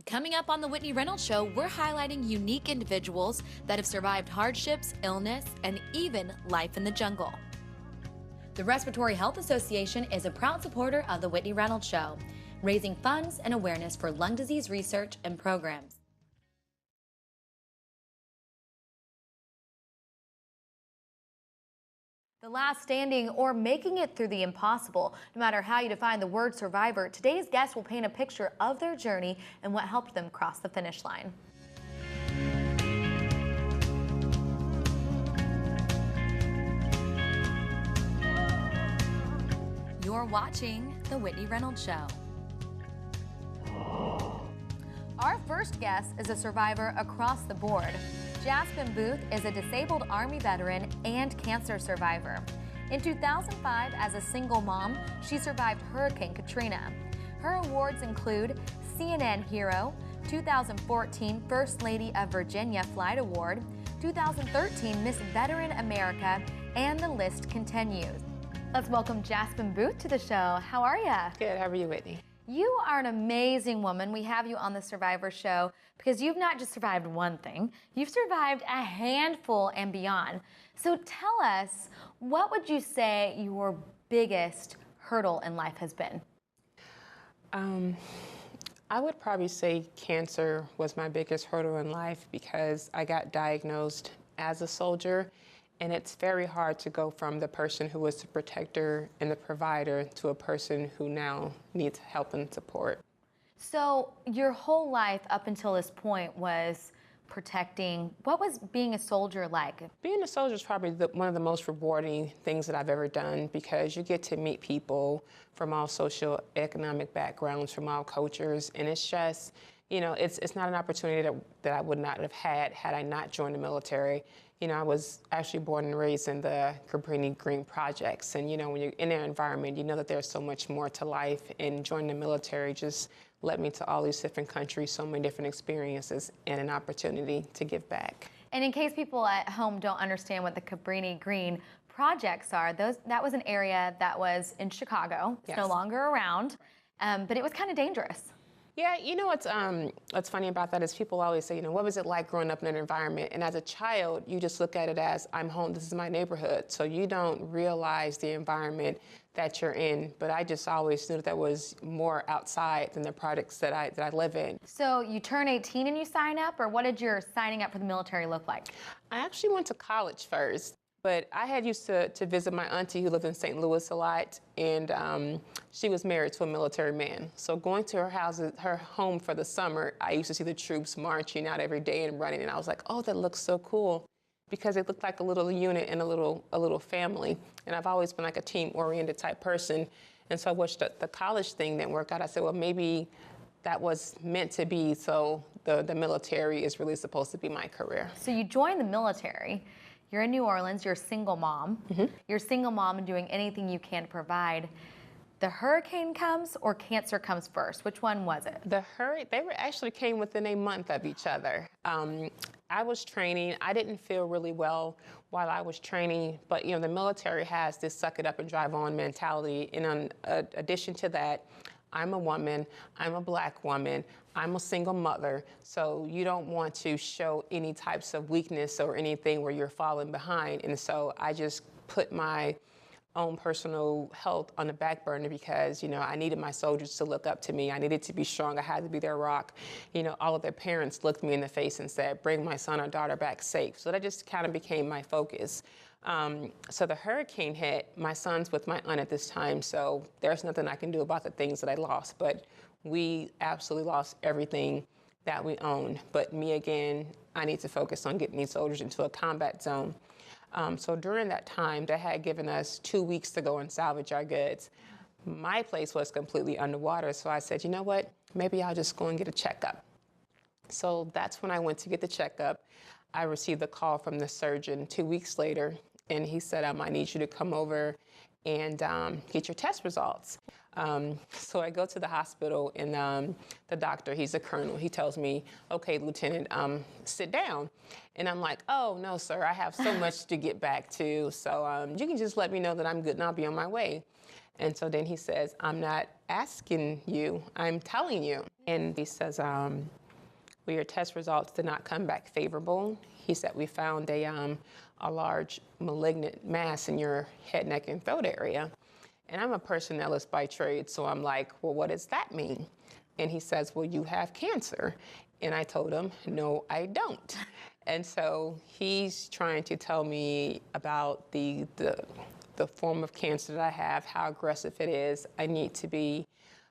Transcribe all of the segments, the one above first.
Coming up on The Whitney Reynolds Show, we're highlighting unique individuals that have survived hardships, illness, and even life in the jungle. The Respiratory Health Association is a proud supporter of The Whitney Reynolds Show, raising funds and awareness for lung disease research and programs. The last standing or making it through the impossible. No matter how you define the word survivor, today's guest will paint a picture of their journey and what helped them cross the finish line. You're watching The Whitney Reynolds Show. Our first guest is a survivor across the board. Jasmine Booth is a disabled Army veteran and cancer survivor. In 2005, as a single mom, she survived Hurricane Katrina. Her awards include CNN Hero, 2014 First Lady of Virginia Flight Award, 2013 Miss Veteran America, and the list continues. Let's welcome Jasmine Booth to the show. How are you? Good. How are you, Whitney? You are an amazing woman. We have you on the Survivor Show because you've not just survived one thing, you've survived a handful and beyond. So tell us, what would you say your biggest hurdle in life has been? I would probably say cancer was my biggest hurdle in life because I got diagnosed as a soldier. And it's very hard to go from the person who was the protector and the provider to a person who now needs help and support. So your whole life up until this point was protecting. What was being a soldier like? Being a soldier is probably one of the most rewarding things that I've ever done because you get to meet people from all socioeconomic backgrounds, from all cultures, and it's just, you know, it's not an opportunity that I would not have had I not joined the military. You know, I was actually born and raised in the Cabrini Green projects. And, you know, when you're in their environment, you know that there's so much more to life. And joining the military just led me to all these different countries, so many different experiences, and an opportunity to give back. And in case people at home don't understand what the Cabrini Green projects are, that was an area that was in Chicago. It's no longer around, but it was kind of dangerous. Yeah, you know what's funny about that is people always say, you know, what was it like growing up in an environment? And as a child, you just look at it as, I'm home, this is my neighborhood. So you don't realize the environment that you're in. But I just always knew that there was more outside than the products that I live in. So you turn 18 and you sign up, or what did your signing up for the military look like? I actually went to college first. But I had used to visit my auntie who lived in St. Louis a lot, and she was married to a military man. So going to her home for the summer, I used to see the troops marching out every day and running, and I was like, oh, that looks so cool, because it looked like a little unit and a little family. And I've always been like a team-oriented type person. And so I watched the college thing didn't work out. I said, well, maybe that was meant to be, so the military is really supposed to be my career. So you joined the military. You're in New Orleans, you're a single mom. Mm-hmm. You're a single mom and doing anything you can to provide. The hurricane comes or cancer comes first? Which one was it? They actually came within a month of each other. I was training. I didn't feel really well while I was training, but you know, the military has this suck it up and drive on mentality. And in addition to that, I'm a woman, I'm a Black woman, I'm a single mother, so you don't want to show any types of weakness or anything where you're falling behind. And so I just put my own personal health on the back burner because, you know, I needed my soldiers to look up to me. I needed to be strong. I had to be their rock. You know, all of their parents looked me in the face and said, bring my son or daughter back safe. So that just kind of became my focus. So the hurricane hit. My son's with my aunt at this time, so there's nothing I can do about the things that I lost. But we absolutely lost everything that we owned. But me again, I need to focus on getting these soldiers into a combat zone. So during that time, they had given us 2 weeks to go and salvage our goods. My place was completely underwater, so I said, you know what? Maybe I'll just go and get a checkup. So that's when I went to get the checkup. I received a call from the surgeon 2 weeks later, and he said, I need you to come over and get your test results. So I go to the hospital, and the doctor, he's a colonel, he tells me, okay, Lieutenant, sit down. And I'm like, oh, no, sir, I have so much to get back to, so you can just let me know that I'm good and I'll be on my way. And so then he says, I'm not asking you, I'm telling you. And he says, well, your test results did not come back favorable. He said, we found a large malignant mass in your head, neck, and throat area. And I'm a personalist by trade, so I'm like, well, what does that mean? And he says, well, you have cancer. And I told him, no, I don't. And so he's trying to tell me about the form of cancer that I have, how aggressive it is. I need to be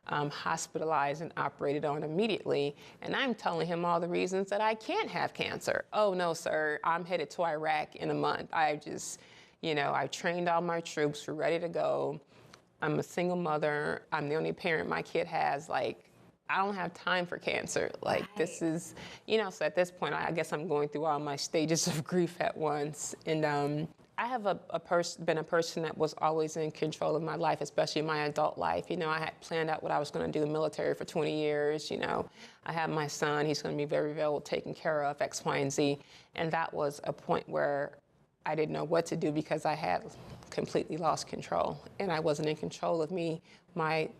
hospitalized and operated on immediately. And I'm telling him all the reasons that I can't have cancer. Oh, no, sir, I'm headed to Iraq in a month. I just, I trained all my troops. We're ready to go. I'm a single mother. I'm the only parent my kid has. Like, I don't have time for cancer. Like, right. This is, so at this point, I guess I'm going through all my stages of grief at once. And I have been a person that was always in control of my life, especially my adult life. I had planned out what I was going to do in the military for 20 years. I have my son. He's going to be very well taken care of, X, Y, and Z. And that was a point where I didn't know what to do because I had completely lost control, and I wasn't in control of me.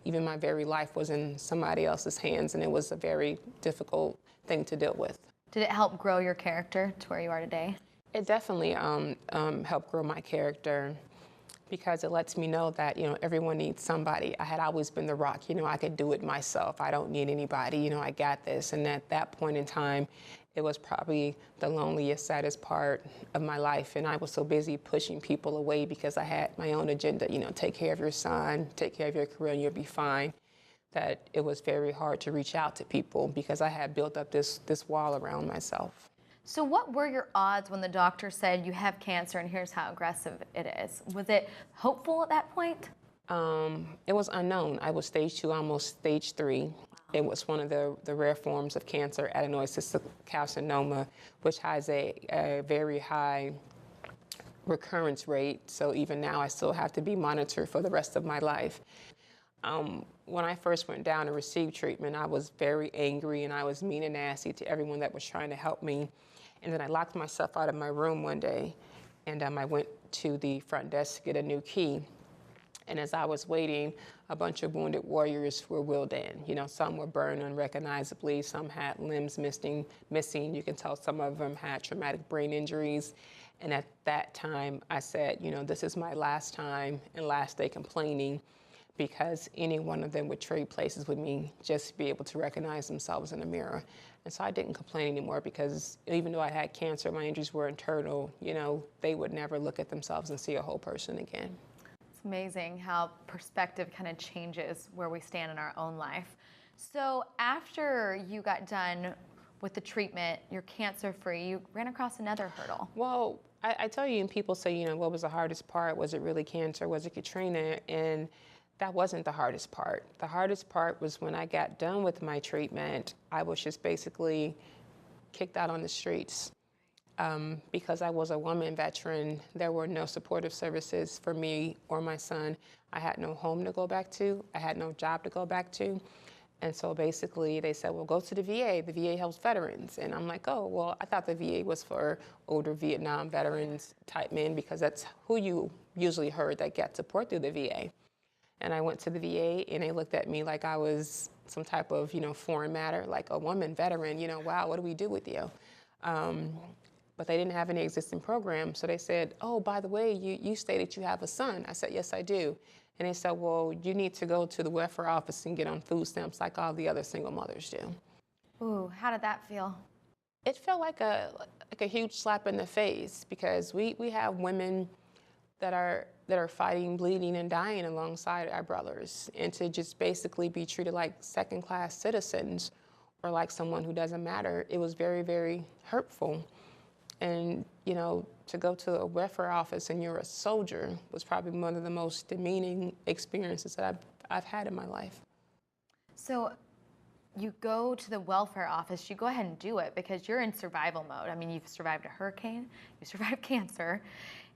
Even my very life was in somebody else's hands, and it was a very difficult thing to deal with. Did it help grow your character to where you are today? It definitely helped grow my character because it lets me know that, everyone needs somebody. I had always been the rock, I could do it myself. I don't need anybody, I got this. And at that point in time, it was probably the loneliest, saddest part of my life. And I was so busy pushing people away because I had my own agenda, take care of your son, take care of your career, and you'll be fine, that it was very hard to reach out to people because I had built up this wall around myself. So what were your odds when the doctor said you have cancer and here's how aggressive it is? Was it hopeful at that point? It was unknown. I was stage 2, almost stage 3. It was one of the rare forms of cancer, adenoid cystic carcinoma, which has a very high recurrence rate. So even now, I still have to be monitored for the rest of my life. When I first went down to receive treatment, I was very angry and I was mean and nasty to everyone that was trying to help me. And then I locked myself out of my room one day, and I went to the front desk to get a new key. And as I was waiting, a bunch of wounded warriors were wheeled in. Some were burned unrecognizably, some had limbs missing. You can tell some of them had traumatic brain injuries. And at that time, I said, this is my last time and last day complaining, because any one of them would trade places with me just to be able to recognize themselves in the mirror. And so I didn't complain anymore because even though I had cancer, my injuries were internal, they would never look at themselves and see a whole person again. It's amazing how perspective kind of changes where we stand in our own life. So after you got done with the treatment, you're cancer-free, you ran across another hurdle. Well, I tell you, and people say, what was the hardest part? Was it really cancer? Was it Katrina? And that wasn't the hardest part. The hardest part was when I got done with my treatment, I was just basically kicked out on the streets. Because I was a woman veteran, there were no supportive services for me or my son. I had no home to go back to. I had no job to go back to. And so basically they said, well, go to the VA. The VA helps veterans. And I'm like, oh, well, I thought the VA was for older Vietnam veterans type men because that's who you usually heard that get support through the VA. And I went to the VA and they looked at me like I was some type of, foreign matter, like a woman veteran, wow, what do we do with you? But they didn't have any existing program. So they said, oh, by the way, you stated you have a son. I said, yes, I do. And they said, well, you need to go to the welfare office and get on food stamps like all the other single mothers do. Ooh, how did that feel? It felt like a huge slap in the face because we have women that are fighting, bleeding, and dying alongside our brothers. And to just basically be treated like second-class citizens or like someone who doesn't matter, it was very, very hurtful. And, to go to a welfare office and you're a soldier was probably one of the most demeaning experiences that I've had in my life. So you go to the welfare office, you go ahead and do it because you're in survival mode. I mean, you've survived a hurricane, you survived cancer,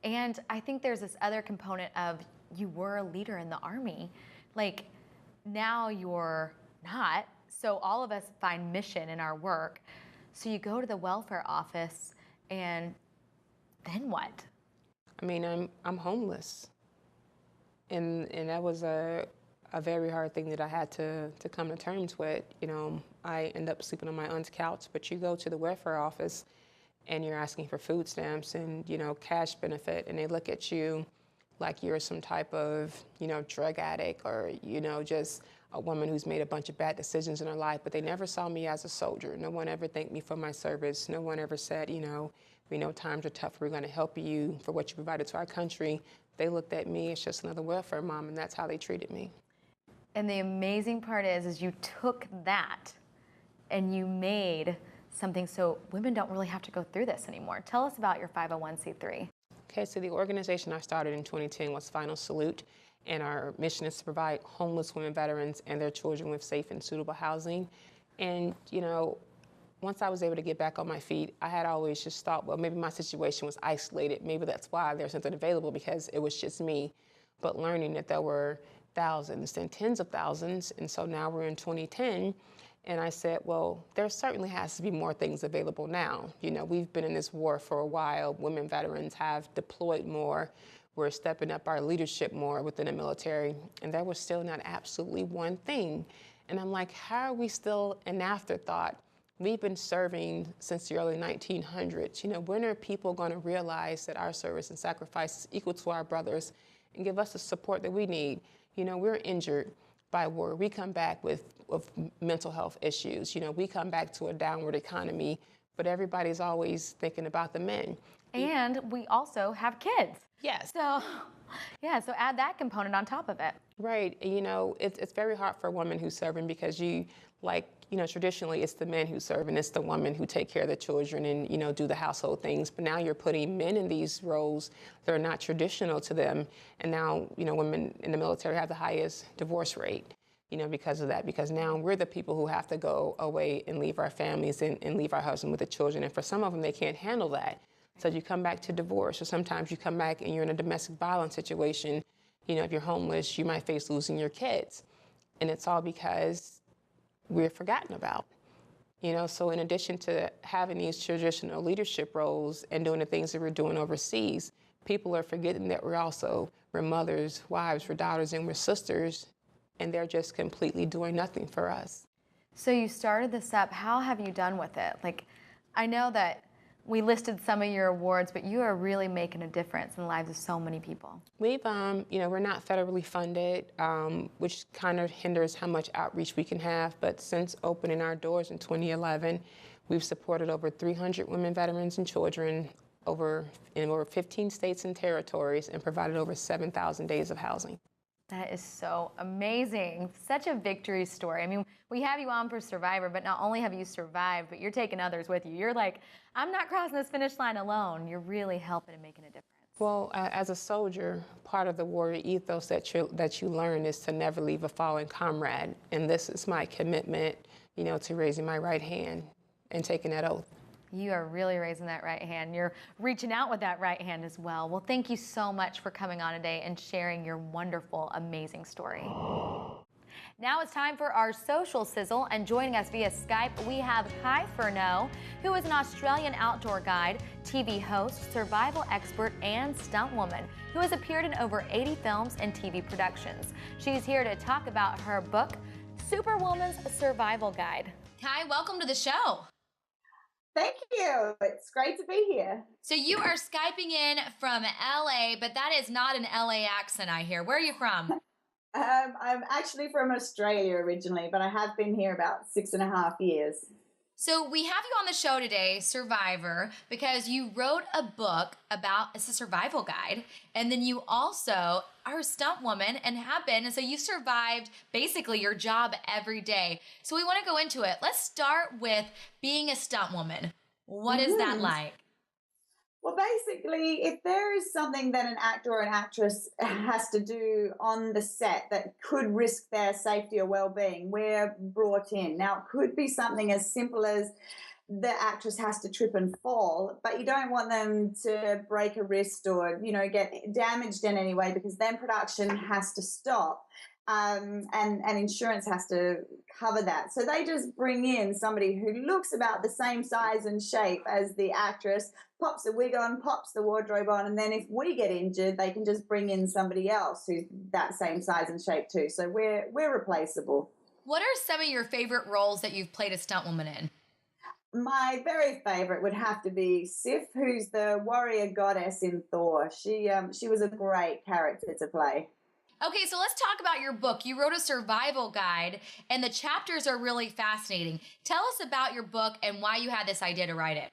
and I think there's this other component of you were a leader in the Army. Like, now you're not, so all of us find mission in our work. So you go to the welfare office, and then what? I mean, I'm homeless, and that was a a very hard thing that I had to come to terms with. You know, I end up sleeping on my aunt's couch, but you go to the welfare office and you're asking for food stamps and, you know, cash benefit, and they look at you like you're some type of, you know, drug addict or, you know, just a woman who's made a bunch of bad decisions in her life, but they never saw me as a soldier. No one ever thanked me for my service. No one ever said, you know, we know times are tough, we're going to help you for what you provided to our country. They looked at me as just another welfare mom, and that's how they treated me. And the amazing part is you took that and you made something so women don't really have to go through this anymore. Tell us about your 501c3. Okay, so the organization I started in 2010 was Final Salute, and our mission is to provide homeless women veterans and their children with safe and suitable housing. And, you know, once I was able to get back on my feet, I had always just thought, well, maybe my situation was isolated. Maybe that's why there's something available, because it was just me. But learning that there were thousands and tens of thousands, and so now we're in 2010, and I said, well, there certainly has to be more things available now. You know, we've been in this war for a while. Women veterans have deployed more. We're stepping up our leadership more within the military, and there was still not absolutely one thing. And I'm like, how are we still an afterthought? We've been serving since the early 1900s. You know, when are people going to realize that our service and sacrifice is equal to our brothers and give us the support that we need? You know, we're injured by war. We come back with mental health issues. You know, we come back to a downward economy, but everybody's always thinking about the men. And we also have kids. Yes. So, yeah, so add that component on top of it. Right. You know, it's very hard for a woman who's serving, because you know, traditionally it's the men who serve and it's the women who take care of the children and, you know, do the household things. But now you're putting men in these roles that are not traditional to them. And now, you know, women in the military have the highest divorce rate, you know, because of that. Because now we're the people who have to go away and leave our families and leave our husband with the children. And for some of them, they can't handle that. So you come back to divorce, or sometimes you come back and you're in a domestic violence situation. You know, if you're homeless, you might face losing your kids. And it's all because we're forgotten about. You know, so in addition to having these traditional leadership roles and doing the things that we're doing overseas, people are forgetting that we're mothers, wives, we're daughters, and we're sisters, and they're just completely doing nothing for us. So you started this up. How have you done with it? Like, I know that we listed some of your awards, but you are really making a difference in the lives of so many people. We've, you know, we're not federally funded, which kind of hinders how much outreach we can have. But since opening our doors in 2011, we've supported over 300 women veterans and children in over 15 states and territories, and provided over 7,000 days of housing. That is so amazing. Such a victory story. I mean, we have you on for Survivor, but not only have you survived, but you're taking others with you. You're like, I'm not crossing this finish line alone. You're really helping and making a difference. Well, as a soldier, part of the warrior ethos that you learn is to never leave a fallen comrade. And this is my commitment, you know, to raising my right hand and taking that oath. You are really raising that right hand. You're reaching out with that right hand as well. Well, thank you so much for coming on today and sharing your wonderful, amazing story. Now it's time for our social sizzle, and joining us via Skype, we have Kai Furneaux, who is an Australian outdoor guide, TV host, survival expert, and stunt woman, who has appeared in over 80 films and TV productions. She's here to talk about her book, Superwoman's Survival Guide. Kai, welcome to the show. Thank you. It's great to be here. So you are Skyping in from LA, but that is not an LA accent, I hear. Where are you from? I'm actually from Australia originally, but I have been here about 6.5 years. So we have you on the show today, Survivor, because you wrote a book it's a survival guide, and then you also are a stunt woman and have been, and so you survived basically your job every day. So we want to go into it. Let's start with being a stunt woman. What is that like? Well, basically, if there is something that an actor or an actress has to do on the set that could risk their safety or well-being, we're brought in. Now, it could be something as simple as the actress has to trip and fall, but you don't want them to break a wrist or, you know, get damaged in any way, because then production has to stop. and insurance has to cover that. So they just bring in somebody who looks about the same size and shape as the actress, pops a wig on, pops the wardrobe on, and then if we get injured, they can just bring in somebody else who's that same size and shape too. So we're replaceable. What are some of your favorite roles that you've played a stunt woman in? My very favorite would have to be Sif, who's the warrior goddess in Thor. She was a great character to play. Okay, so let's talk about your book. You wrote a survival guide, and the chapters are really fascinating. Tell us about your book and why you had this idea to write it.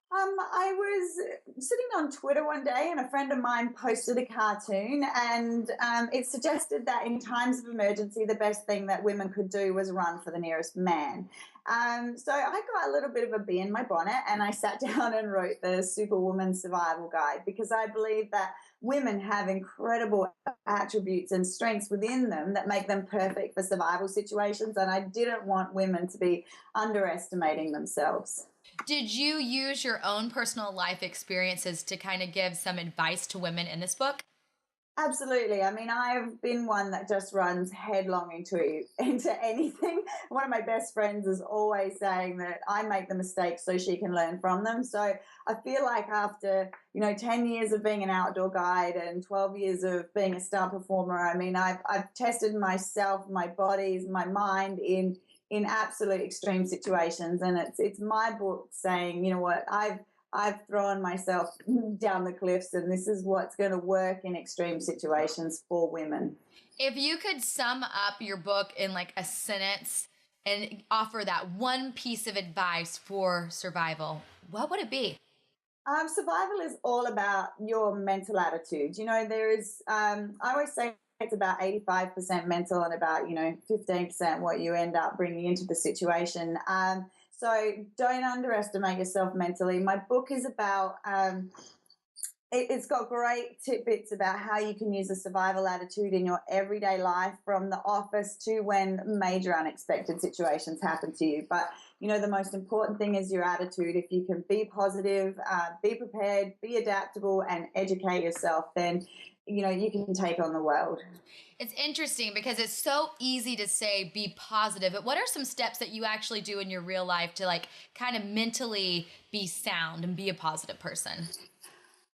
I was sitting on Twitter one day and a friend of mine posted a cartoon, and it suggested that in times of emergency, the best thing that women could do was run for the nearest man. So I got a little bit of a bee in my bonnet and I sat down and wrote the Superwoman Survival Guide, because I believe that women have incredible attributes and strengths within them that make them perfect for survival situations, and I didn't want women to be underestimating themselves. Did you use your own personal life experiences to kind of give some advice to women in this book? Absolutely. I mean, I've been one that just runs headlong into anything. One of my best friends is always saying that I make the mistakes so she can learn from them. So I feel like after, 10 years of being an outdoor guide and 12 years of being a stunt performer, I mean, I've tested myself, my bodies, my mind in absolute extreme situations, and it's my book saying, you know what, I've thrown myself down the cliffs, and this is what's going to work in extreme situations for women. If you could sum up your book in like a sentence and offer that one piece of advice for survival, what would it be? Survival is all about your mental attitude. There is, I always say, it's about 85% mental and about, 15% what you end up bringing into the situation. So don't underestimate yourself mentally. My book is about, it's got great tidbits about how you can use a survival attitude in your everyday life, from the office to when major unexpected situations happen to you. But, the most important thing is your attitude. If you can be positive, be prepared, be adaptable, and educate yourself, then you can take on the world. It's interesting because it's so easy to say be positive, but what are some steps that you actually do in your real life to like kind of mentally be sound and be a positive person?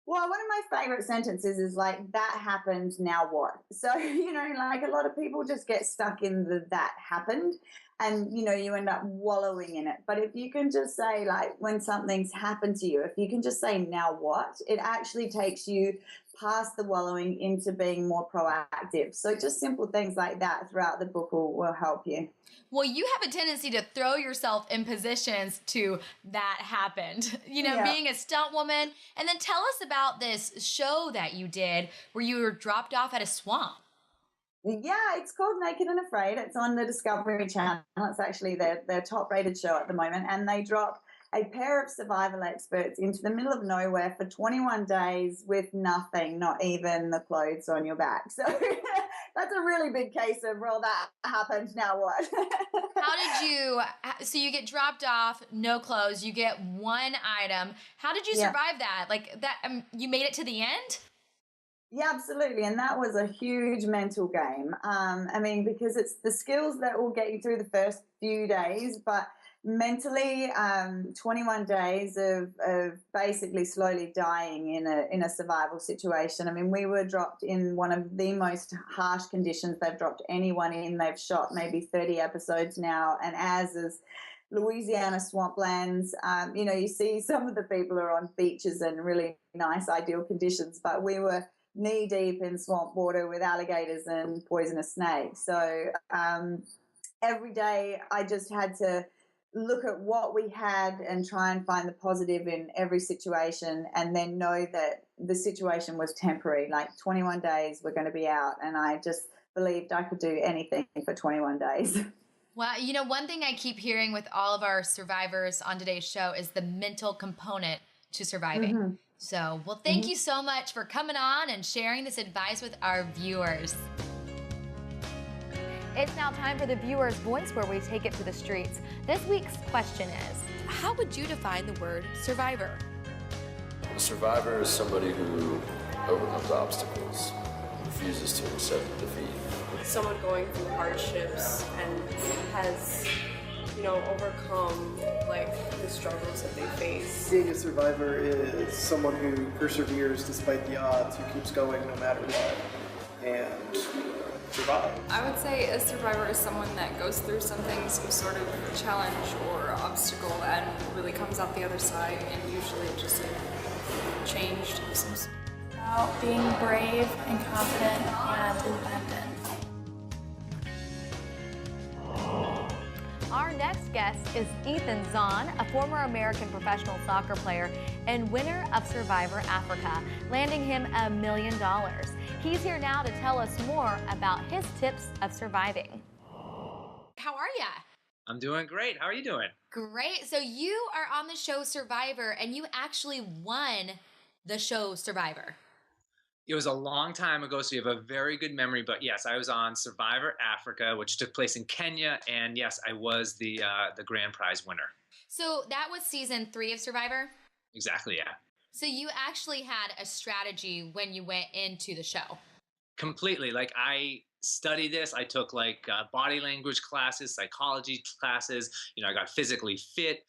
Well, one of my favorite sentences is like, that happened, now what? So, like a lot of people just get stuck in the that happened, and, you end up wallowing in it. But if you can just say, like, when something's happened to you, if you can just say, now what? It actually takes you past the wallowing into being more proactive. So just simple things like that throughout the book will help you. Well, you have a tendency to throw yourself in positions to that happened, being a stunt woman. And then tell us about this show that you did where you were dropped off at a swamp. Yeah, it's called Naked and Afraid. It's on the Discovery Channel. It's actually their top-rated show at the moment. And they drop a pair of survival experts into the middle of nowhere for 21 days with nothing, not even the clothes on your back. So that's a really big case of, well, that happened, now what? So you get dropped off, no clothes, you get one item. How did you survive that? Like that, you made it to the end? Yeah, absolutely. And that was a huge mental game. Because it's the skills that will get you through the first few days, but mentally, 21 days of basically slowly dying in a survival situation. I mean, we were dropped in one of the most harsh conditions they've dropped anyone in. They've shot maybe 30 episodes now, and as is Louisiana swamplands, you see some of the people are on beaches and really nice, ideal conditions, but we were knee deep in swamp water with alligators and poisonous snakes. So every day I just had to look at what we had and try and find the positive in every situation, and then know that the situation was temporary. Like 21 days we're going to be out, and I just believed I could do anything for 21 days. Well, one thing I keep hearing with all of our survivors on today's show is the mental component to surviving. Mm-hmm. So, well, thank you so much for coming on and sharing this advice with our viewers. It's now time for the viewer's voice, where we take it to the streets. This week's question is, how would you define the word survivor? A survivor is somebody who overcomes obstacles, refuses to accept defeat. someone going through hardships and has, overcome like the struggles that they face. Being a survivor is someone who perseveres despite the odds, who keeps going no matter what, and survives. I would say a survivor is someone that goes through something, some sort of challenge or obstacle, and really comes out the other side, and usually just changed. About being brave and confident and independent. Our next guest is Ethan Zahn, a former American professional soccer player and winner of Survivor Africa, landing him $1 million. He's here now to tell us more about his tips of surviving. How are ya? I'm doing great. How are you doing? Great. So you are on the show Survivor, and you actually won the show Survivor. It was a long time ago, so you have a very good memory. But yes, I was on Survivor Africa, which took place in Kenya, and yes, I was the grand prize winner. So that was season 3 of Survivor? Exactly, yeah. So you actually had a strategy when you went into the show? Completely. Like, I studied this. I took body language classes, psychology classes. I got physically fit.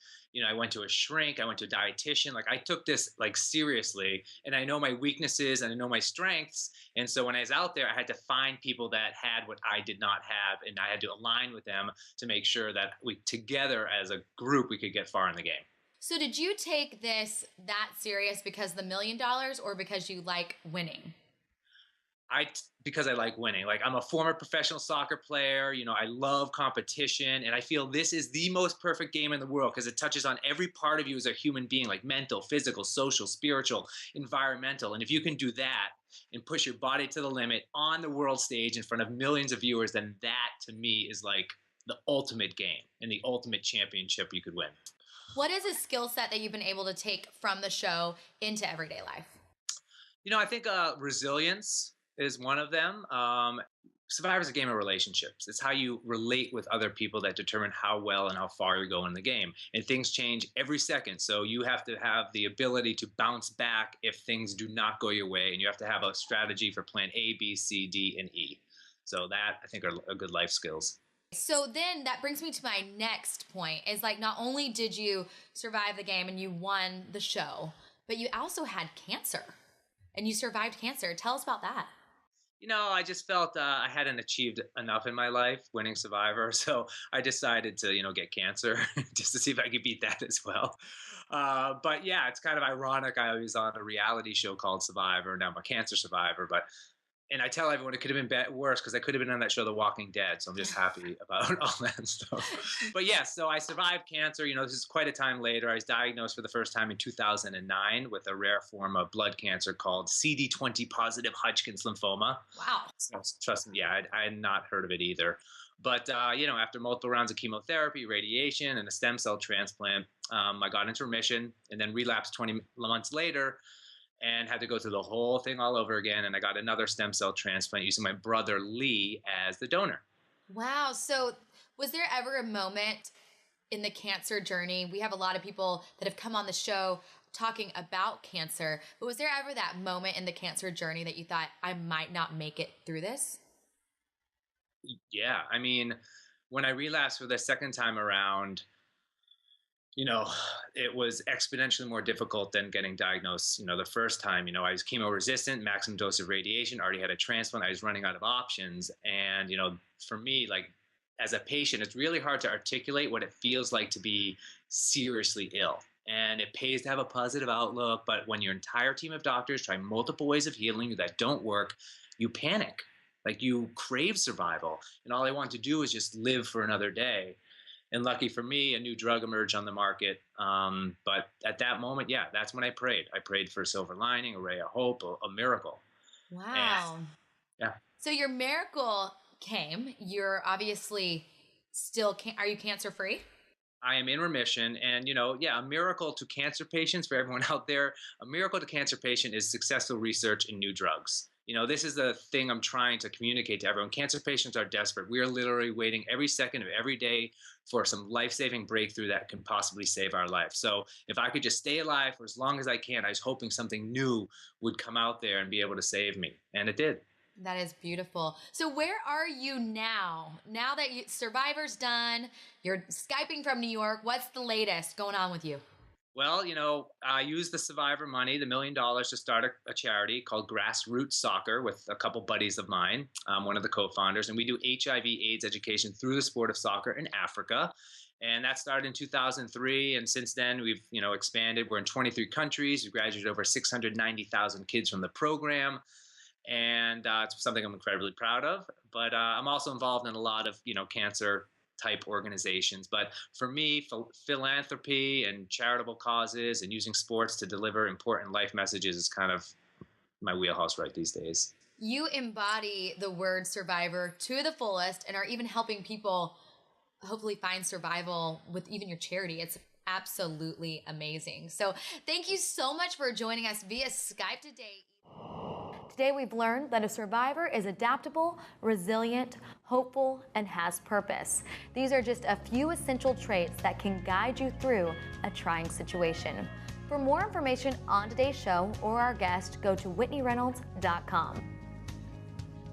I went to a shrink. I went to a dietitian. I took this seriously, and I know my weaknesses and I know my strengths. And so when I was out there, I had to find people that had what I did not have, and I had to align with them to make sure that we together as a group, we could get far in the game. So did you take this that serious because the $1 million or because you like winning? Because I like winning. I'm a former professional soccer player. I love competition, and I feel this is the most perfect game in the world because it touches on every part of you as a human being, like mental, physical, social, spiritual, environmental. And if you can do that and push your body to the limit on the world stage in front of millions of viewers, then that to me is like the ultimate game and the ultimate championship you could win. What is a skill set that you've been able to take from the show into everyday life? I think resilience is one of them. Survivor is a game of relationships. It's how you relate with other people that determine how well and how far you go in the game. And things change every second. So you have to have the ability to bounce back if things do not go your way. And you have to have a strategy for plan A, B, C, D, and E. So that, I think, are good life skills. So then that brings me to my next point is not only did you survive the game and you won the show, but you also had cancer and you survived cancer. Tell us about that. I just felt I hadn't achieved enough in my life winning Survivor. So I decided to, get cancer just to see if I could beat that as well. But yeah, it's kind of ironic. I was on a reality show called Survivor. Now I'm a cancer survivor, and I tell everyone it could have been worse because I could have been on that show, The Walking Dead. So I'm just happy about all that stuff. But yes, so I survived cancer. This is quite a time later. I was diagnosed for the first time in 2009 with a rare form of blood cancer called CD20 positive Hodgkin's lymphoma. Wow. So, trust me, yeah, I had not heard of it either. But, after multiple rounds of chemotherapy, radiation, and a stem cell transplant, I got into remission and then relapsed 20 months later and had to go through the whole thing all over again. And I got another stem cell transplant using my brother Lee as the donor. Wow. So was there ever a moment in the cancer journey? We have a lot of people that have come on the show talking about cancer, but was there ever that moment in the cancer journey that you thought, I might not make it through this? Yeah. I mean, when I relapsed for the second time around, it was exponentially more difficult than getting diagnosed, the first time. I was chemo resistant, maximum dose of radiation, already had a transplant. I was running out of options. And, for me, as a patient, it's really hard to articulate what it feels like to be seriously ill. And it pays to have a positive outlook. But when your entire team of doctors try multiple ways of healing you that don't work, you panic. You crave survival. And all I want to do is just live for another day. And lucky for me, a new drug emerged on the market. But at that moment, yeah, that's when I prayed. I prayed for a silver lining, a ray of hope, a miracle. Wow. And, yeah. So your miracle came. You're obviously still, are you cancer free? I am in remission. And, a miracle to cancer patients, for everyone out there, a miracle to cancer patient is successful research in new drugs. This is the thing I'm trying to communicate to everyone. Cancer patients are desperate. We are literally waiting every second of every day for some life-saving breakthrough that can possibly save our life. So if I could just stay alive for as long as I can, I was hoping something new would come out there and be able to save me. And it did. That is beautiful. So where are you now? Now that Survivor's done, you're Skyping from New York. What's the latest going on with you? Well, I used the survivor money, the $1 million, to start a charity called Grassroots Soccer with a couple buddies of mine, one of the co-founders, and we do HIV/AIDS education through the sport of soccer in Africa. And that started in 2003, and since then we've expanded. We're in 23 countries. We've graduated over 690,000 kids from the program, and it's something I'm incredibly proud of. But I'm also involved in a lot of cancer type organizations. But for me, philanthropy and charitable causes and using sports to deliver important life messages is kind of my wheelhouse right these days. You embody the word survivor to the fullest and are even helping people hopefully find survival with even your charity. It's absolutely amazing. So thank you so much for joining us via Skype today. Today we've learned that a survivor is adaptable, resilient, hopeful, and has purpose. These are just a few essential traits that can guide you through a trying situation. For more information on today's show or our guest, go to WhitneyReynolds.com.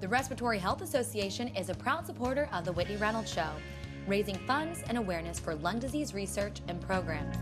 The Respiratory Health Association is a proud supporter of The Whitney Reynolds Show, raising funds and awareness for lung disease research and programs.